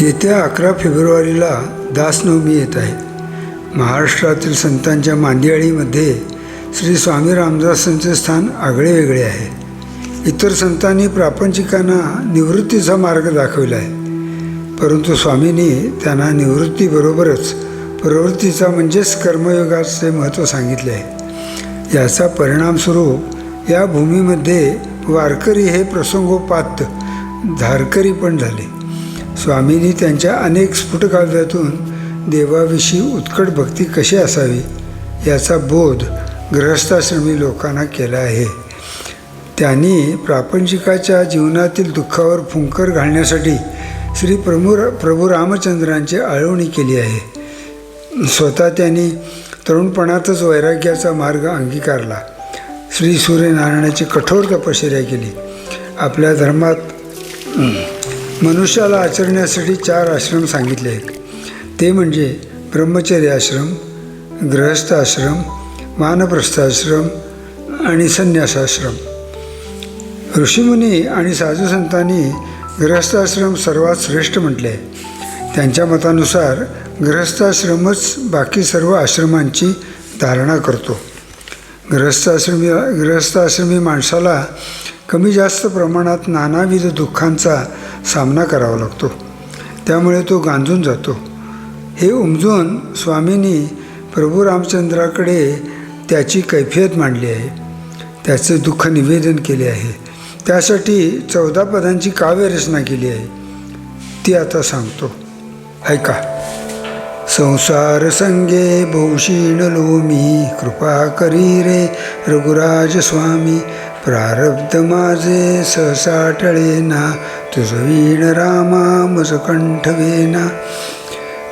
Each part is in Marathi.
येत्या 11 फेब्रुवारीला दासनवमी येत आहे. महाराष्ट्रातील संतांच्या मांदियाळीमध्ये श्री स्वामी रामदासांचे स्थान आगळे वेगळे आहे. इतर संतांनी प्रापंचिकांना निवृत्तीचा मार्ग दाखविला आहे, परंतु स्वामींनी त्यांना निवृत्तीबरोबरच प्रवृत्तीचा म्हणजेच कर्मयोगाचे महत्त्व सांगितले आहे. याचा परिणामस्वरूप या भूमीमध्ये वारकरी हे प्रसंगोपात धारकरी पण झाले. स्वामींनी त्यांच्या अनेक स्फुटकाव्यातून देवाविषयी उत्कट भक्ती कशी असावी याचा बोध गृहस्थाश्रमी लोकांना केला आहे. त्यांनी प्रापंचिकाच्या जीवनातील दुःखावर फुंकर घालण्यासाठी श्री प्रभू रामचंद्रांची आळवणी केली आहे. स्वतः त्यांनी तरुणपणातच वैराग्याचा मार्ग अंगीकारला. श्री सूर्यनारायणाची कठोर तपश्चर्या केली. आपल्या धर्मात मनुष्याला आचरण्यासाठी 4 आश्रम सांगितले आहेत. ते म्हणजे ब्रह्मचर्य आश्रम, गृहस्थाश्रम, वानप्रस्थाश्रम आणि संन्यासाश्रम. ऋषीमुनी आणि साधुसंतांनी गृहस्थाश्रम सर्वात श्रेष्ठ म्हटले आहे. त्यांच्या मतानुसार गृहस्थाश्रमच बाकी सर्व आश्रमांची धारणा करतो. गृहस्थाश्रमी माणसाला कमी जास्त प्रमाणात नानाविध दुःखांचा सामना करावा लागतो, त्यामुळे तो गांजून जातो. हे उमजून स्वामींनी प्रभू रामचंद्राकडे त्याची कैफियत मांडली आहे, त्याचे दुःख निवेदन केले आहे. त्यासाठी 14 पदांची काव्यरचना केली आहे. ती आता सांगतो, ऐका. संसार संगे बहुशीणलो मी, कृपा करी रे रघुराज स्वामी. प्रारब्ध माझे सहसा टळेना, तुझ वीण रामा मज कंठवेना.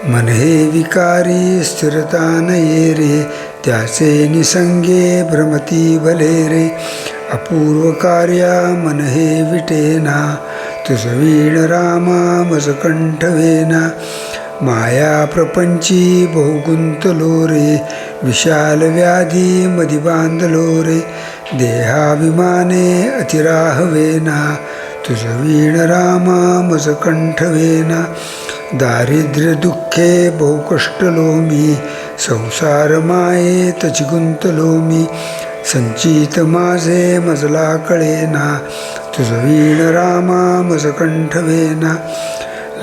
मन हे विकारी स्थिरता नये रे, त्याचे निसंगे भ्रमती भले रे. अपूर्व कार्या मन हे विटेना, तुझ वीण रामा मज कंठवेना. माया प्रपंची बहुगुंतलो रे, विशाल व्याधी मधी बांधलो रे. देहाभिमाने अतिराहवेना, तुझ वीण रामा मज कंठवेना. दारिद्र्य दुःखे बहुकष्टलो मी, संसार मायेत गुंतलो मी. संचित माझे मजला कळेना, तुझ वीण रामा मज कंठवेना.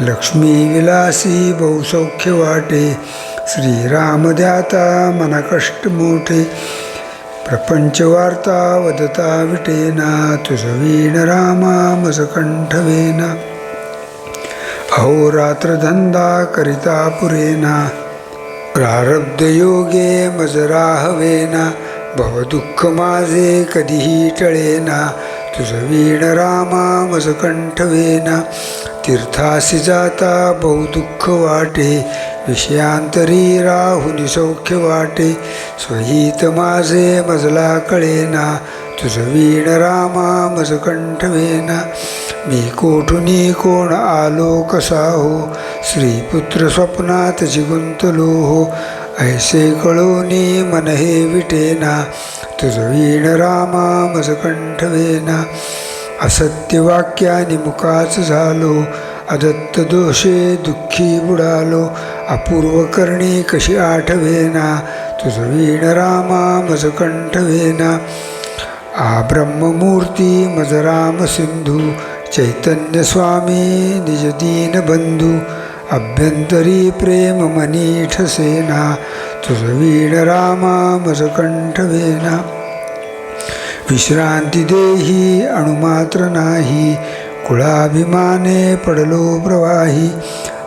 लक्ष्मी विलासी बहुसौख्य वाटे, श्रीराम द्याता मना कष्ट मोठे. प्रपंच वार्ता वदता विटेना, तुझ वीण रामा मज कंठवेना. अहोरात्र धंदा करिता पुरेना, प्रारब्ध योगे मज राहवेना. भवदुःख माझे कधीही टळेना, तुझ वीण रामा मज कंठवेना. तीर्थासी जाता बहुदुःख वाटे, विषयांतरी राहुनी सौख्य वाटे. स्वहित माझे मजला कळेना, तुझ वीण रामा मज कंठवेना. मी कोठुनी कोण आलो कसा हो, श्रीपुत्र स्वप्नात गुंतलो हो. ऐसे कळोनी मन हे विटेना, तुझ वीण रामा मज कंठवेना. असत्य वाक्यानि मुखाच झालो, अदत्त दोषे दुःखी बुडालो. अपूर्व करणी कशी आठवेना, तुझ वीण रामा मज कंठवेना. आ ब्रह्ममूर्ती मज राम सिंधू, चैतन्य स्वामी निज दीन बंधू. अभ्यंतरी प्रेम मनी ठसेना, तुझ वीण रामा मज कंठवेना. विश्रांती देही अणुमात्र नाही, कुळाभिमाने पडलो प्रवाही.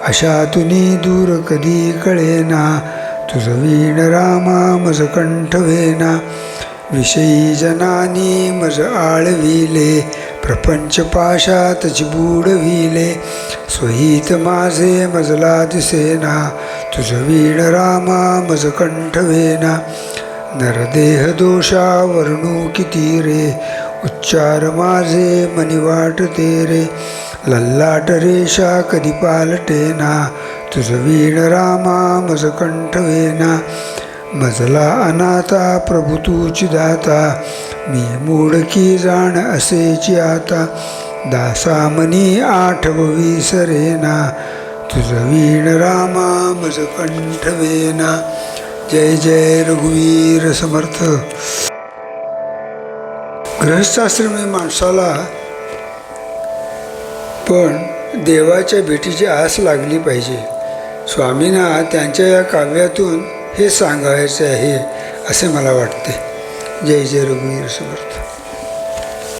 अशा तुनी दूर कधी कळेना, तुझ वीण रामा मज कंठवेना. विषयी जनानी मज आळविले, प्रपंच पाशात बुडविले. स्वहित माझे मजला दिसेना, तुझ वीण रामा मज कंठवेना. नरदेह दोषा वर्णू किती रे, उच्चार माझे मनी वाटते रे. लल्लाट रेषा कधी पालटेना, तुझ वीण रामा मज कंठवेना. मजला अनाथा प्रभू तूची दाता, मी मूढकी जाण असेची आता. दासामनी आठव विसरेना, तुझ वीण रामा मज कंठवेना. जय जय रघुवीर समर्थ. गृहस्थाश्रमी माणसाला पण देवाच्या भेटीची आस लागली पाहिजे. स्वामींना त्यांच्या या काव्यातून हे सांगायचे आहे असे मला वाटते. जय जय रघुवीर समर्थ.